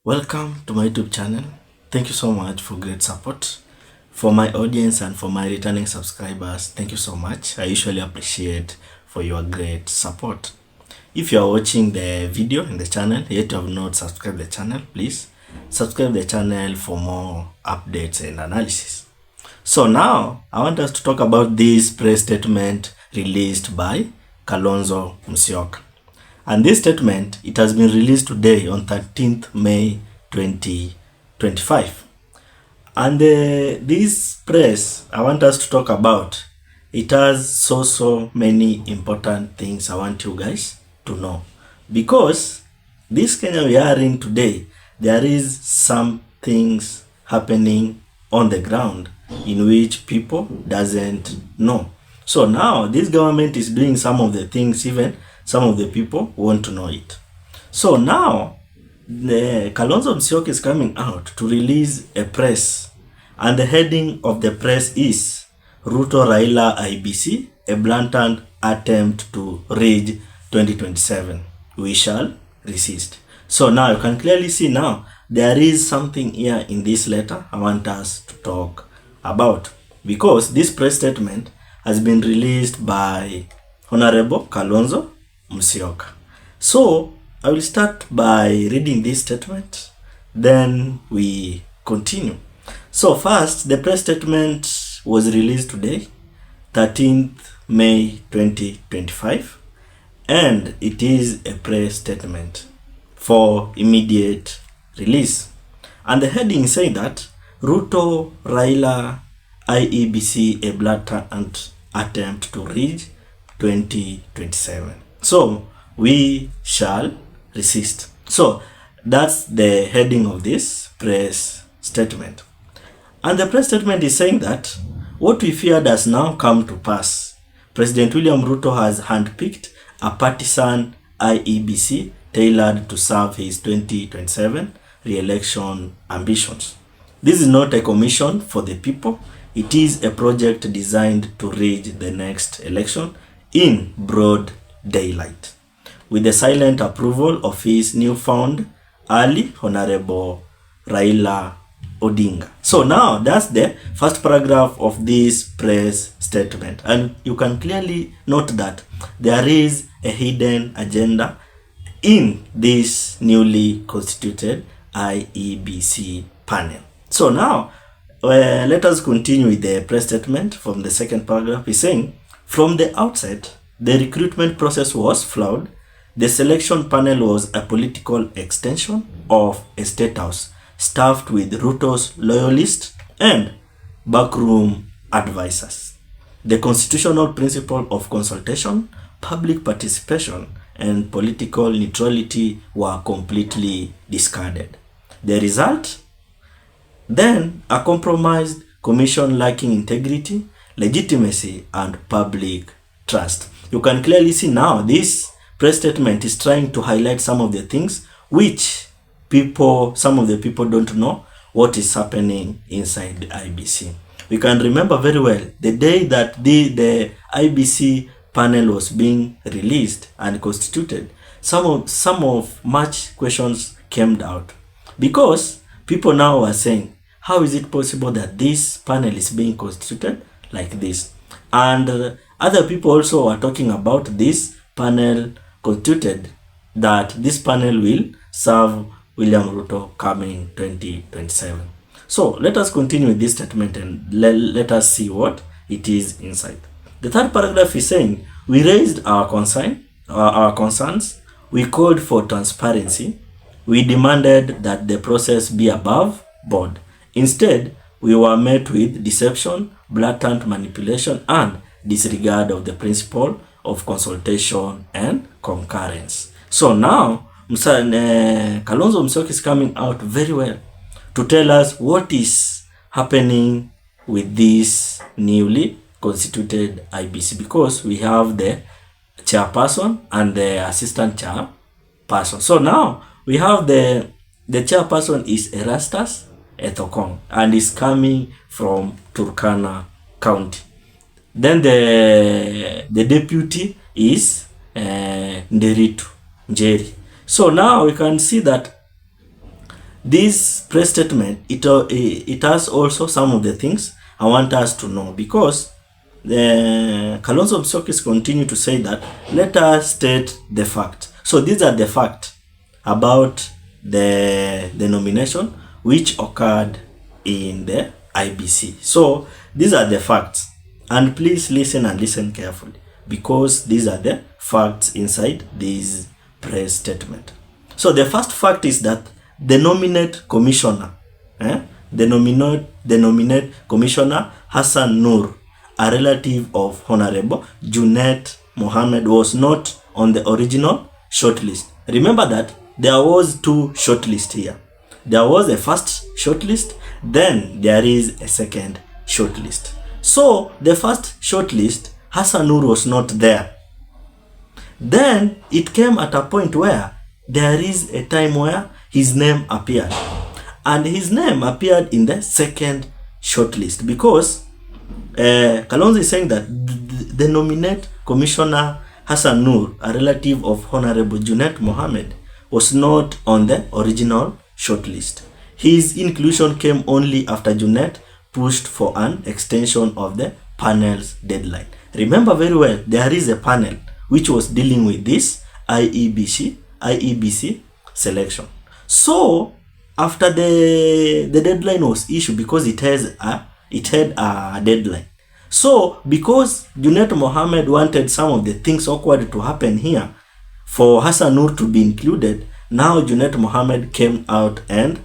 Welcome to my YouTube channel. Thank you so much for great support. For my audience and for my returning subscribers, thank you so much. I usually appreciate for your great support. If you are watching the video in the channel, yet you have not subscribed the channel, please subscribe the channel for more updates and analysis. So now, I want us to talk about this press statement released by Kalonzo Musyoka. And this statement, it has been released today on 13th May 2025. And this press, I want us to talk about, it has so many important things I want you guys to know. Because this Kenya we are in today, there is some things happening on the ground in which people doesn't know. So now this government is doing some of the things even some of the people want to know it. So now the Kalonzo Musyoka is coming out to release a press, and the heading of the press is Ruto Raila Iebc, a blatant attempt to rig 2027. We shall resist. So now you can clearly see now there is something here in this letter I want us to talk about, because this press statement has been released by Honorable Kalonzo Musyoka. So I will start by reading this statement, then we continue. So first, the press statement was released today, 13th May 2025, and it is a press statement for immediate release. And the heading saying that Ruto Raila Iebc, a blatant attempt to rig 2027. So we shall resist. So that's the heading of this press statement. And the press statement is saying that what we feared has now come to pass. President William Ruto has handpicked a partisan Iebc tailored to serve his 2027 re-election ambitions. This is not a commission for the people. It is a project designed to rig the next election in broad daylight, with the silent approval of his newfound ally, Honorable Raila Odinga. So now that's the first paragraph of this press statement, and you can clearly note that there is a hidden agenda in this newly constituted Iebc panel. So now let us continue with the press statement from the second paragraph. Is saying, from the outset, the recruitment process was flawed. The selection panel was a political extension of a state house staffed with Ruto's loyalists and backroom advisors. The constitutional principle of consultation, public participation, and political neutrality were completely discarded. The result? Then, a compromised commission lacking integrity, legitimacy, and public trust. You can clearly see now this press statement is trying to highlight some of the things which some of the people don't know what is happening inside the Iebc. We can remember very well the day that the Iebc panel was being released and constituted. Some of much questions came out, because people now are saying, how is it possible that this panel is being constituted like this? And other people also are talking about this panel constituted, that this panel will serve William Ruto coming 2027. So let us continue with this statement and let us see what it is inside. The third paragraph is saying, we raised our concerns, we called for transparency, we demanded that the process be above board. Instead, we were met with deception, blatant manipulation, and disregard of the principle of consultation and concurrence. So now, Kalonzo Musyoka is coming out very well to tell us what is happening with this newly constituted Iebc, because we have the chairperson and the assistant chairperson. So now we have the chairperson is Erastus Ethokong and is coming from Turkana County. Then the deputy is Nderitu Njeri. So now we can see that this press statement, it has also some of the things I want us to know, because the Kalonzo Musyoka continue to say that let us state the fact. So these are the facts about the nomination which occurred in the IEBC. So these are the facts, and please listen and listen carefully, because these are the facts inside this press statement. So the first fact is that the nominate commissioner, the nominate commissioner Hassan Nur, a relative of Honorable Junet Mohammed, was not on the original shortlist. Remember that there was two shortlists here. There was a first shortlist, then there is a second shortlist. So the first shortlist, Hassan Nur was not there. Then it came at a point where there is a time where his name appeared, and his name appeared in the second shortlist, because Kalonzo is saying that the nominate commissioner Hassan Nur, a relative of Honorable Junet Mohammed, was not on the original shortlist. His inclusion came only after Junet pushed for an extension of the panel's deadline. Remember very well, there is a panel which was dealing with this Iebc selection. So after the deadline was issued, because it had a deadline. So because Junet Mohammed wanted some of the things awkward to happen here for Hassan Nur to be included, now Junet Mohammed came out and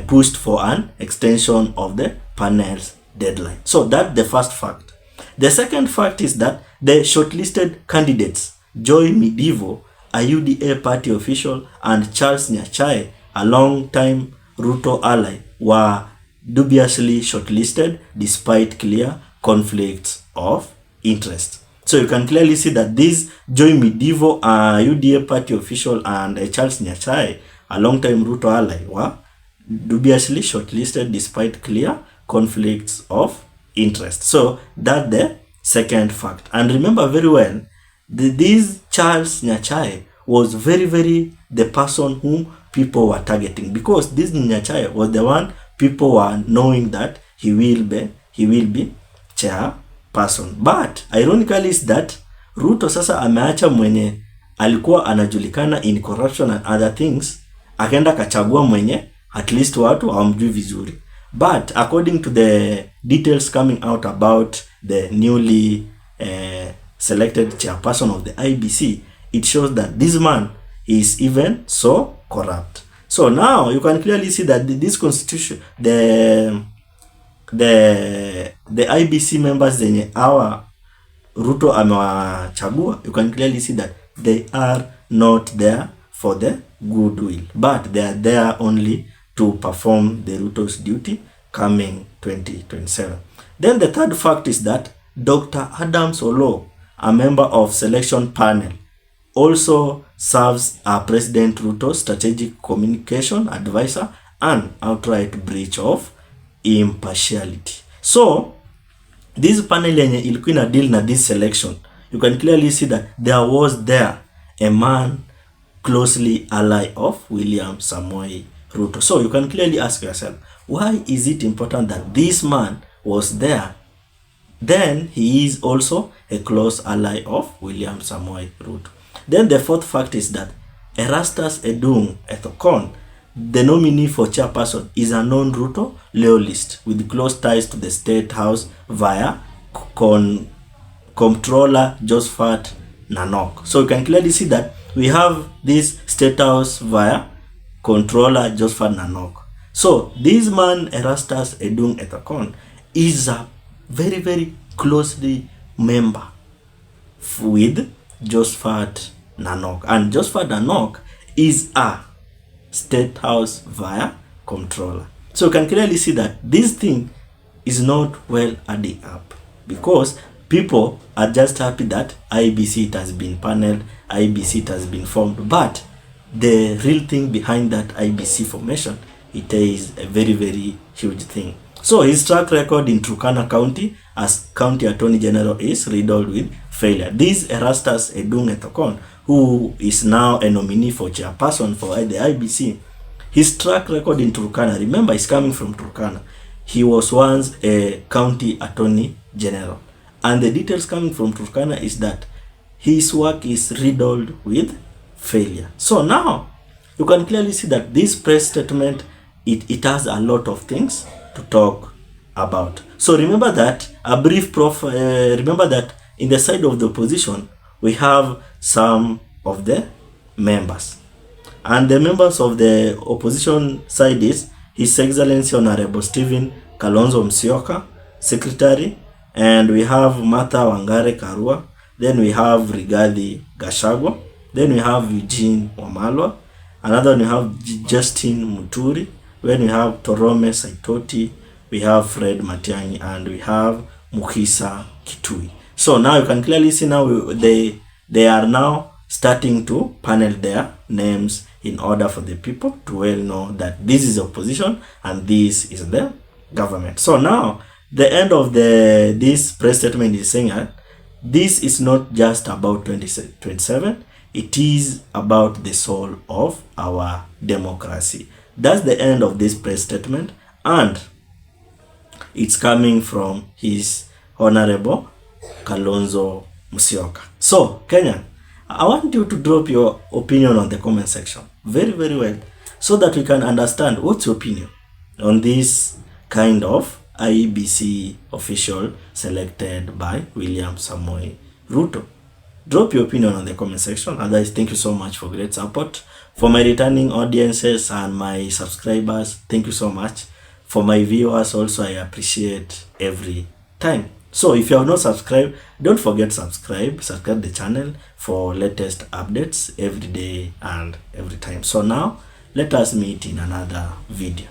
pushed for an extension of the panel's deadline. So that's the first fact. The second fact is that the shortlisted candidates, Joy Midivo, a UDA party official, and Charles Nyachae, a long-time Ruto ally, were dubiously shortlisted despite clear conflicts of interest. So you can clearly see that this Joy Midivo, a UDA party official, and Charles Nyachae, a long-time Ruto ally, were dubiously shortlisted despite clear conflicts of interest. So that's the second fact. And remember very well, this Charles Nyachae was very the person whom people were targeting, because this Nyachae was the one people were knowing that he will be chairperson. But ironically is that Ruto sasa ameacha mwenye alikuwa anajulikana in corruption and other things, akaenda kachagua mwenye at least watu hawamjui vizuri. But according to the details coming out about the newly selected chairperson of the IEBC, it shows that this man is even so corrupt. So now you can clearly see that this constitution, the IEBC members zenye our Ruto amewachagua, you can clearly see that they are not there for the goodwill, but they are there only to perform the Ruto's duty coming 2027. Then the third fact is that Dr. Adams Olo, a member of selection panel, also serves as President Ruto's strategic communication advisor, and outright breach of impartiality. So this panel yenye ilikuwa ina deal na this selection, you can clearly see that there was a man closely ally of William Samoei Ruto. So you can clearly ask yourself, why is it important that this man was there? Then he is also a close ally of William Samoei Ruto. Then the fourth fact is that Erastus Edung Ethokon, the nominee for chairperson, is a non-Ruto loyalist with close ties to the State House via Comptroller Josephat Nanok. So you can clearly see that we have this State House via Comptroller Josephat Nanok. So this man Erastus Edung Ethokon is a very closely member with Josephat Nanok, and Josephat Nanok is a State House via Comptroller. So you can clearly see that this thing is not well adding up, because people are just happy that IEBC has been paneled, IEBC has been formed, but the real thing behind that IEBC formation, it is a very huge thing. So his track record in Turkana County as County Attorney General is riddled with failure. This Erastus Edung Ethokon, who is now a nominee for chairperson for the IEBC, His track record in Turkana, remember, he's coming from Turkana. He was once a county attorney general. And the details coming from Turkana is that his work is riddled with failure. So now, you can clearly see that this press statement, it has a lot of things to talk about. So remember that remember that in the side of the opposition, we have some of the members. And the members of the opposition side is His Excellency Honorable Stephen Kalonzo Musyoka, Secretary, and we have Martha Wangare Karua, then we have Rigathi Gachagua, then we have Eugene Wamalwa, another one we have Justin Muturi, then we have Torome Saitoti, we have Fred Matiang'i, and we have Mukisa Kitui. So now you can clearly see now they are now starting to panel their names in order for the people to well know that this is opposition and this is the government. So now the end of this press statement is saying that this is not just about 2027, it is about the soul of our democracy. That's the end of this press statement, and it's coming from His Honorable Kalonzo Musyoka. So, Kenya, I want you to drop your opinion on the comment section very, very well, so that we can understand what's your opinion on this kind of Iebc official selected by William Samoei Ruto. Drop your opinion on the comment section. Otherwise, thank you so much for great support. For my returning audiences and my subscribers, thank you so much. For my viewers also, I appreciate every time. So if you have not subscribed, don't forget subscribe the channel for latest updates every day and every time. So now, let us meet in another video.